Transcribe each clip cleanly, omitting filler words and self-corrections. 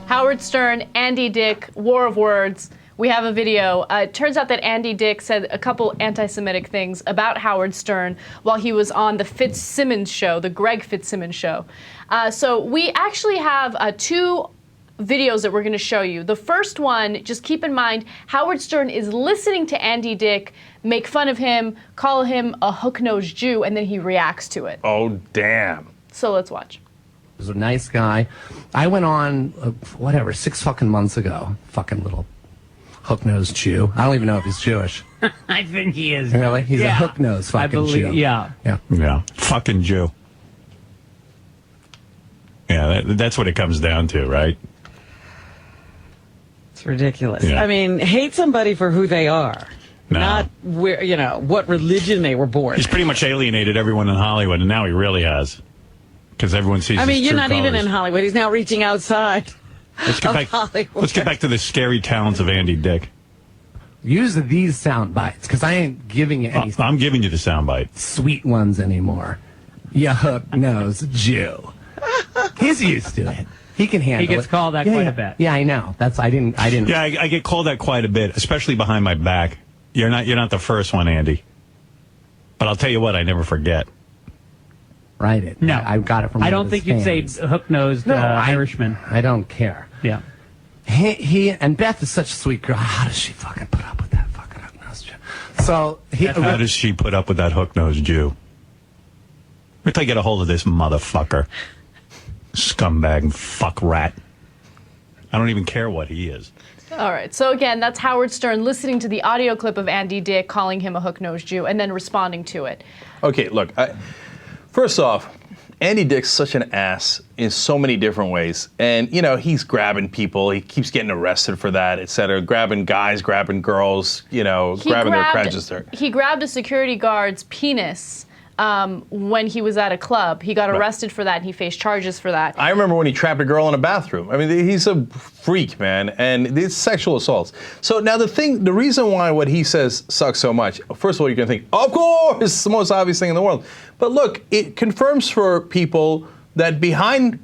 Howard Stern, Andy Dick, war of words. We have a video. It turns out that Andy Dick said a couple anti-Semitic things about Howard Stern while he was on the Fitzsimmons show, the Greg Fitzsimmons show. So we actually have two videos that we're going to show you. The first one, just keep in mind, Howard Stern is listening to Andy Dick make fun of him, call him a hook-nosed Jew, and then he reacts to it. Oh, damn. So let's watch. He was a nice guy. I went on, 6 fucking months ago. Fucking little hook-nosed Jew. I don't even know if he's Jewish. I think he is. Really? He's a hook-nosed fucking Jew. Yeah. Yeah. Fucking Jew. Yeah, that's what it comes down to, right? It's ridiculous. Yeah. I mean, hate somebody for who they are. No. Not where, what religion they were born. He's pretty much alienated everyone in Hollywood, and now he really has. Because everyone sees his you're true not even colors. in Hollywood. He's now reaching outside Let's get back to the scary talents of Andy Dick. Use these sound bites, because I ain't giving you any I'm giving you the sound bite. sweet ones anymore. You hook-nosed Jew. He's used to it. He can handle it. He gets called that quite a bit. Yeah, I know. I didn't. Yeah, I get called that quite a bit, especially behind my back. You're not the first one, Andy. But I'll tell you what, I never forget. Write it. No. I got it from I one don't of think his you'd fans. say hook-nosed Irishman. I don't care. Yeah. He and Beth is such a sweet girl. How does she fucking put up with that fucking hook-nosed Jew? So How does she put up with that hook-nosed Jew? Wait till I get a hold of this motherfucker. Scumbag and fuck rat. I don't even care what he is. All right. So again, that's Howard Stern listening to the audio clip of Andy Dick calling him a hook-nosed Jew and then responding to it. Okay, look. First off, Andy Dick's such an ass in so many different ways. And, he's grabbing people. He keeps getting arrested for that, et cetera. Grabbing guys, grabbing girls, grabbing their register. He grabbed a security guard's penis when he was at a club. He got arrested for that, and he faced charges for that. I remember when he trapped a girl in a bathroom. I mean, he's a freak, man, and it's sexual assaults. So now the reason why what he says sucks so much, first of all, you're going to think, of course, it's the most obvious thing in the world. But look, it confirms for people that behind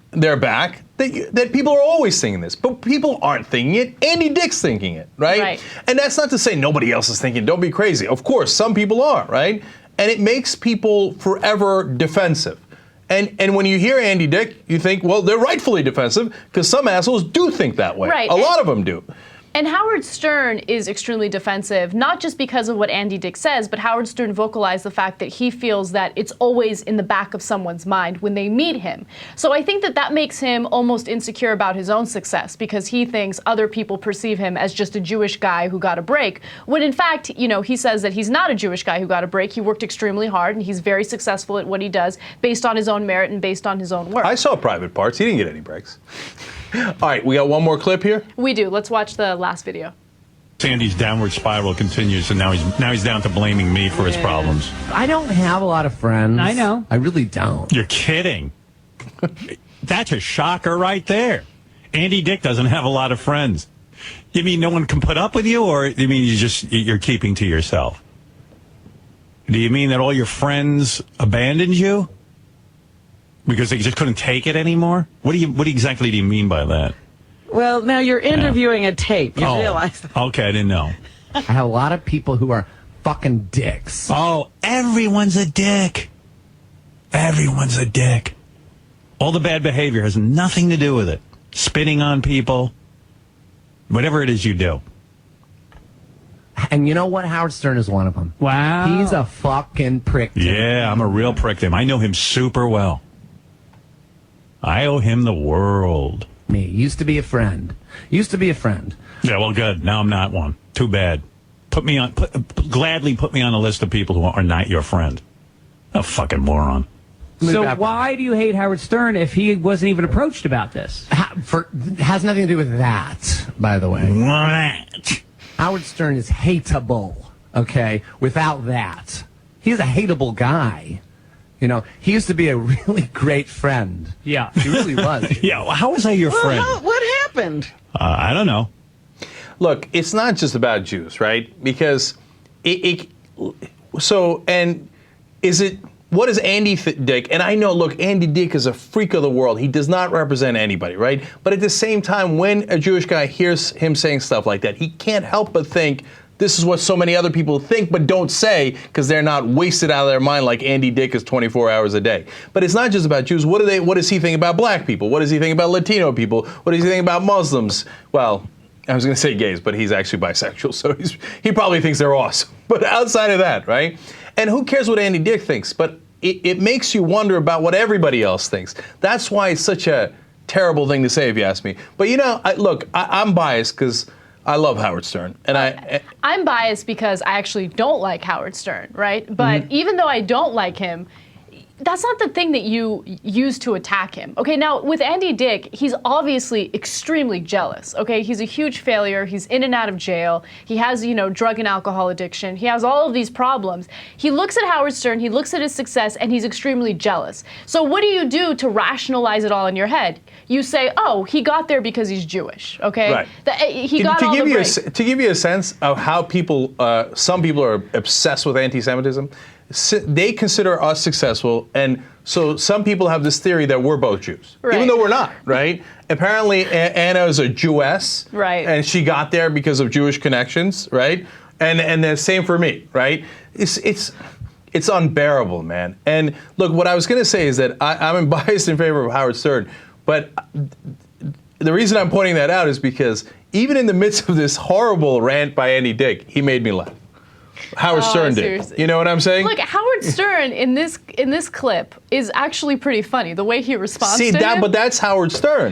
their back, that people are always thinking this, but people aren't thinking it. Andy Dick's thinking it, right? And that's not to say nobody else is thinking, don't be crazy. Of course, some people are, right? And it makes people forever defensive. And when you hear Andy Dick, you think, well, they're rightfully defensive because some assholes do think that way. Right. A lot of them do. And Howard Stern is extremely defensive, not just because of what Andy Dick says, but Howard Stern vocalized the fact that he feels that it's always in the back of someone's mind when they meet him. So I think that makes him almost insecure about his own success because he thinks other people perceive him as just a Jewish guy who got a break, when in fact, he says that he's not a Jewish guy who got a break. He worked extremely hard and he's very successful at what he does based on his own merit and based on his own work. I saw Private Parts. He didn't get any breaks. All right, we got one more clip here. We do. Let's watch the last video. Sandy's downward spiral continues, and now he's down to blaming me for his problems. I don't have a lot of friends. I know. I really don't. You're kidding. That's a shocker right there. Andy Dick doesn't have a lot of friends. You mean no one can put up with you, or you mean you're keeping to yourself? Do you mean that all your friends abandoned you because they just couldn't take it anymore? What exactly do you mean by that? Well, now you're interviewing a tape. You realize that. Okay, I didn't know. I have a lot of people who are fucking dicks. Oh, everyone's a dick. Everyone's a dick. All the bad behavior has nothing to do with it. Spitting on people, whatever it is you do. And you know what? Howard Stern is one of them. Wow. He's a fucking prick. Yeah, I'm a real prick to him. I know him super well. I owe him the world. Me. Used to be a friend. Yeah, well, good. Now I'm not one. Too bad. Gladly put me on a list of people who are not your friend. A fucking moron. So why do you hate Howard Stern if he wasn't even approached about this? Has nothing to do with that, by the way. What? Howard Stern is hateable, okay? Without that. He's a hateable guy. He used to be a really great friend. Yeah. He really was. Yeah, well, how was I your friend? What happened? I don't know. Look, it's not just about Jews, right? Because is it what is Andy Dick? And I know, look, Andy Dick is a freak of the world. He does not represent anybody, right? But at the same time, when a Jewish guy hears him saying stuff like that, he can't help but think, this is what so many other people think but don't say because they're not wasted out of their mind like Andy Dick is 24 hours a day. But it's not just about Jews. What does he think about black people? What does he think about Latino people? What does he think about Muslims? Well, I was going to say gays, but he's actually bisexual, so he probably thinks they're awesome. But outside of that, right? And who cares what Andy Dick thinks? But it makes you wonder about what everybody else thinks. That's why it's such a terrible thing to say, if you ask me. But look, I'm biased because I love Howard Stern, and I'm biased because I actually don't like Howard Stern, right? But even though I don't like him, that's not the thing that you use to attack him. Okay, now with Andy Dick, he's obviously extremely jealous. Okay, he's a huge failure. He's in and out of jail. He has, drug and alcohol addiction. He has all of these problems. He looks at Howard Stern, he looks at his success, and he's extremely jealous. So what do you do to rationalize it all in your head? You say, oh, he got there because he's Jewish. Okay, right. To give you a sense of how some people are obsessed with anti-Semitism. They consider us successful, and so some people have this theory that we're both Jews, even though we're not, right? Apparently, Anna is a Jewess, right? And she got there because of Jewish connections, right? And the same for me, right? It's unbearable, man. And look, what I was going to say is that I'm biased in favor of Howard Stern, but the reason I'm pointing that out is because even in the midst of this horrible rant by Andy Dick, he made me laugh. Howard Stern did. You know what I'm saying? Look, Howard Stern in this clip is actually pretty funny. The way he responds to him. But that's Howard Stern.